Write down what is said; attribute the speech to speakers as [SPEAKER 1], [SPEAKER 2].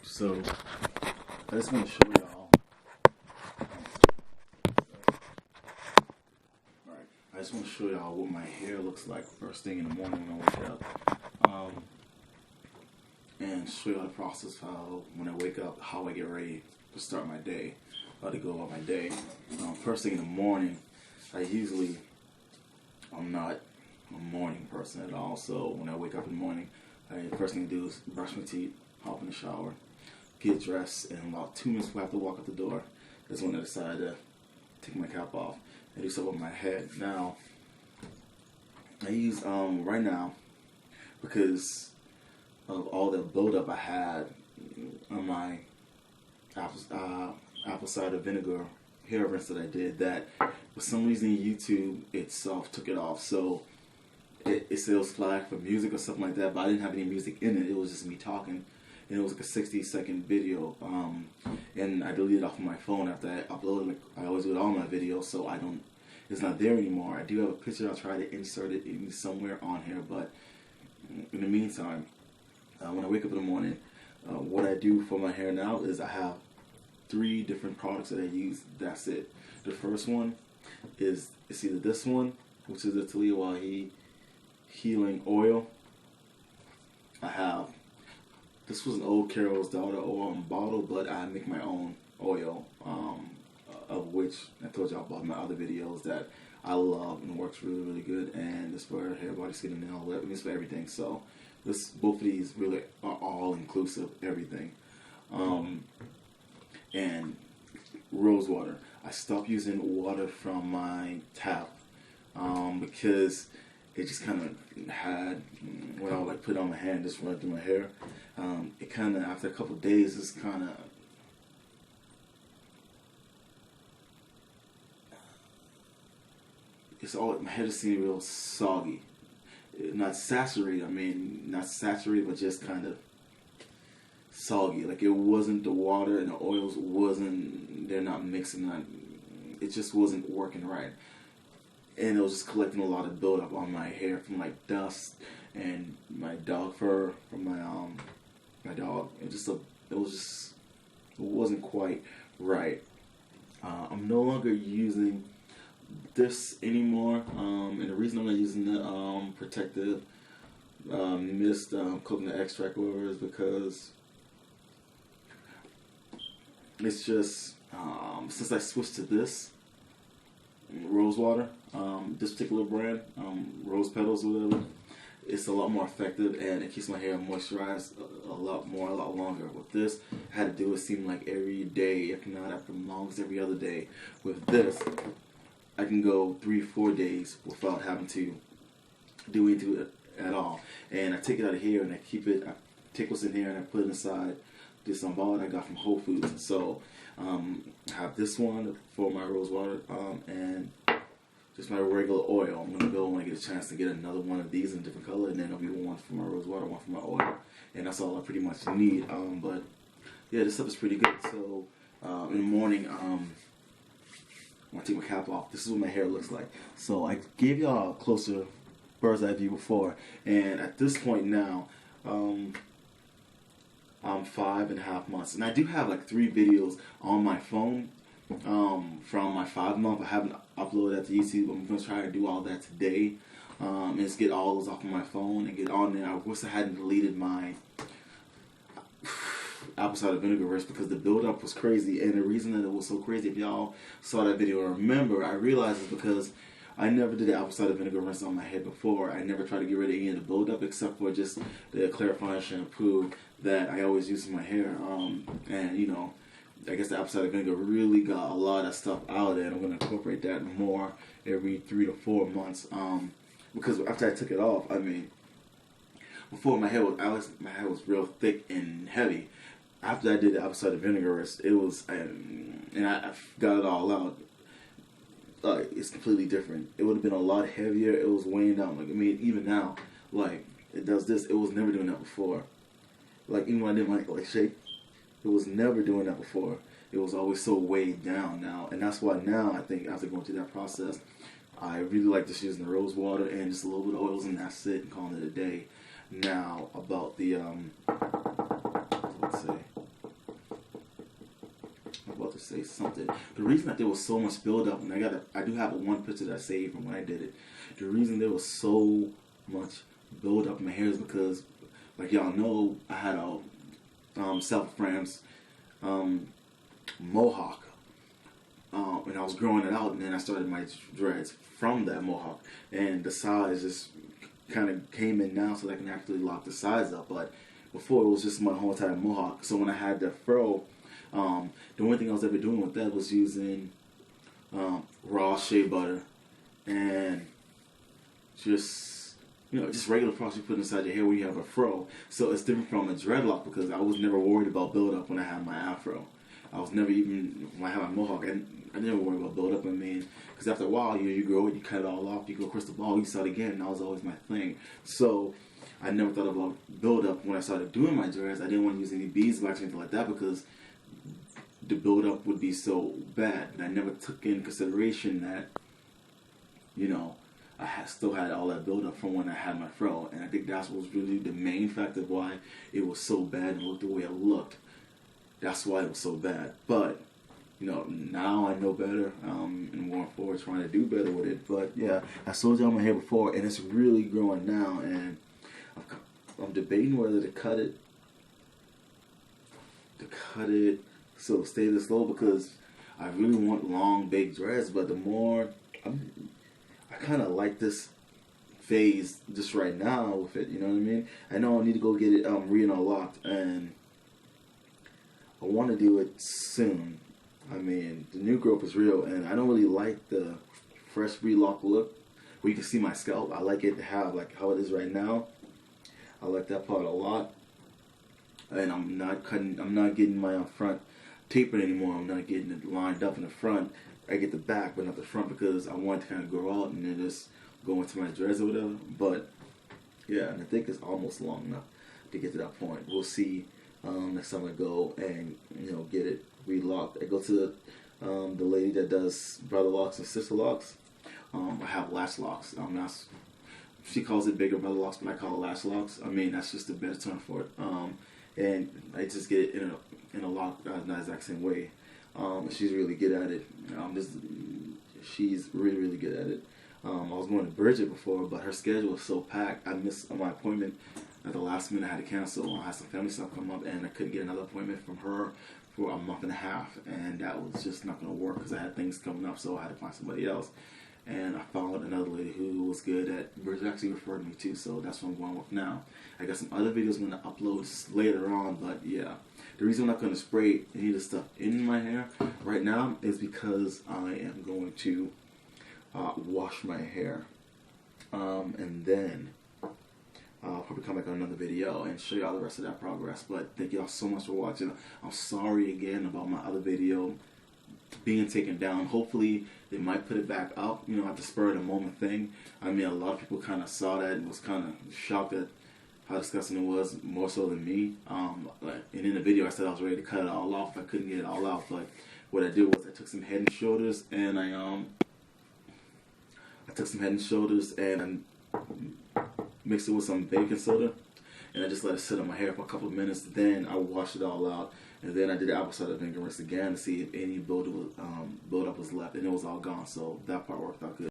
[SPEAKER 1] So I just want to show y'all. Alright, I just want to show y'all what my hair looks like first thing in the morning when I wake up. And show y'all the process how when I wake up, how I get ready to start my day, how to go about my day. First thing in the morning, I'm not a morning person at all. So when I wake up in the morning, the first thing I do is brush my teeth, hop in the shower, get dressed, and about 2 minutes before I have to walk out the door, that's when I decide to take my cap off and do stuff with my head. Now, I use right now, because of all the buildup I had on my apple cider vinegar hair rinse that I did, that for some reason YouTube itself took it off. So it said it was flagged for music or something like that, but I didn't have any music in it. It was just me talking, and it was like a 60-second video. And I deleted it off of my phone after I uploaded. Like I always do with all my videos, so it's not there anymore. I do have a picture. I'll try to insert it in somewhere on here, but in the meantime, when I wake up in the morning, what I do for my hair now is I have 3 different products that I use. That's it. The first one is either this one, which is the Talia Wahi Healing Oil. This was an old Carol's Daughter oil bottle, but I make my own oil, of which I told y'all about in my other videos that I love and works really, really good. And it's for hair, body, skin, and nail. It's for everything. So both of these really are all inclusive, everything. And rose water. I stopped using water from my tap because it just kind of had, when I would like put it on my hand, just run through my hair, it kind of, after a couple of days, it's kind of, my head is seeming real soggy. Not saturated, but just kind of soggy. Like it wasn't the water and the oils they're not mixing. It just wasn't working right. And it was just collecting a lot of buildup on my hair from like dust and my dog fur from my dog. It wasn't quite right. I'm no longer using this anymore, and the reason I'm not using the protective mist coconut extract over is because it's just since I switched to this rose water, this particular brand, Rose Petals or whatever, it's a lot more effective and it keeps my hair moisturized a lot longer. With this, I had to do it seem like every day, if not after long as every other day. With this, I can go 3-4 days without having to do anything it at all. And I take it out of here and I take what's in here and I put it inside this bottle I got from Whole Foods. So I have this one for my rose water and just my regular oil. I'm going to go when I get a chance to get another one of these in a different color, and then there'll be one for my rose water, one for my oil. And that's all I pretty much need. But yeah, this stuff is pretty good. So in the morning, when I take my cap off, this is what my hair looks like. So I gave y'all a closer bird's eye view before, and at this point now, I'm 5.5 months, and I do have like 3 videos on my phone from my 5 month. I haven't uploaded that to YouTube. I'm gonna try to do all that today, and just get all those off of my phone and get on there. I wish I hadn't deleted my apple cider vinegar rinse because the buildup was crazy, and the reason that it was so crazy, if y'all saw that video and remember, I realized it's because I never did the apple cider vinegar rinse on my head before. I never tried to get rid of any of the buildup except for just the clarifying shampoo that I always use in my hair. And you know, I guess the apple cider vinegar really got a lot of stuff out of it. I'm going to incorporate that more every 3 to 4 months. Because after I took it off, before my hair was real thick and heavy. After I did the apple cider vinegar rinse, it was, and I got it all out. It's completely different. It would have been a lot heavier. It was weighing down. Even now, it does this. It was never doing that before. Even when I did my shake, it was never doing that before. It was always so weighed down now, and that's why now I think after going through that process, I really like just using the rose water and just a little bit of oils, and that's it, and calling it a day. Now about the let's see. say something. The reason that there was so much buildup, and I do have one picture that I saved from when I did it. The reason there was so much buildup in my hair is because, like y'all know, I had a self-frames mohawk. And I was growing it out, and then I started my dreads from that mohawk, and the size just kind of came in now, so that I can actually lock the size up. But before, it was just my whole entire mohawk. So when I had the fro, the only thing I was ever doing with that was using raw shea butter and just regular products you put inside your hair when you have a fro. So it's different from a dreadlock because I was never worried about buildup when I had my afro. I was never even, when I had my mohawk, and I never worried about buildup. I mean, because after a while, you grow it, you cut it all off, you go across the ball, you start again, and that was always my thing. So I never thought about buildup when I started doing my dreads. I didn't want to use any beeswax or anything like that because the buildup would be so bad. And I never took in consideration that, I still had all that buildup from when I had my fro. And I think that's what was really the main factor why it was so bad and looked the way it looked. That's why it was so bad. But, now I know better, and going forward trying to do better with it. But yeah, I showed y'all my hair before, and it's really growing now, and I'm debating whether to cut it so it stay this low, because I really want long, big dreads. But the more I kind of like this phase just right now with it. You know what I mean? I know I need to go get it re-locked, and I want to do it soon. I mean, the new growth is real, and I don't really like the fresh re-lock look where you can see my scalp. I like it to have like how it is right now. I like that part a lot, and I'm not getting my front tapered anymore. I'm not getting it lined up in the front. I get the back, but not the front, because I want it to kind of grow out and then just go into my dreads or whatever. But yeah, and I think it's almost long enough to get to that point. We'll see. Next time I go and get it re-locked. I go to the lady that does brother locks and sister locks. I have lash locks. She calls it bigger brother locks, but I call it lash locks. I mean, that's just the better term for it. And I just get it in a lock, not the exact same way. She's really good at it. She's really, really good at it. I was going to Bridget before, but her schedule was so packed. I missed my appointment at the last minute. I had to cancel. I had some family stuff come up, and I couldn't get another appointment from her for a month and a half, and that was just not going to work because I had things coming up, so I had to find somebody else. And I found another lady who was good at Bridget, actually referred me to, so that's what I'm going with now. I got some other videos I'm going to upload later on, but yeah. The reason I'm not going to spray any of the stuff in my hair right now is because I am going to wash my hair, and then I'll probably come back on another video and show y'all the rest of that progress. But thank y'all so much for watching. I'm sorry again about my other video being taken down. Hopefully they might put it back up, at the spur of the moment thing. I mean, a lot of people kind of saw that and was kind of shocked at how disgusting it was, more so than me. And in the video I said I was ready to cut it all off. I couldn't get it all out, but what I did was I took some Head and Shoulders, and I mixed it with some baking soda, and I just let it sit on my hair for a couple of minutes. Then I washed it all out, and then I did the apple cider vinegar rinse again to see if any buildup was left, and it was all gone. So that part worked out good.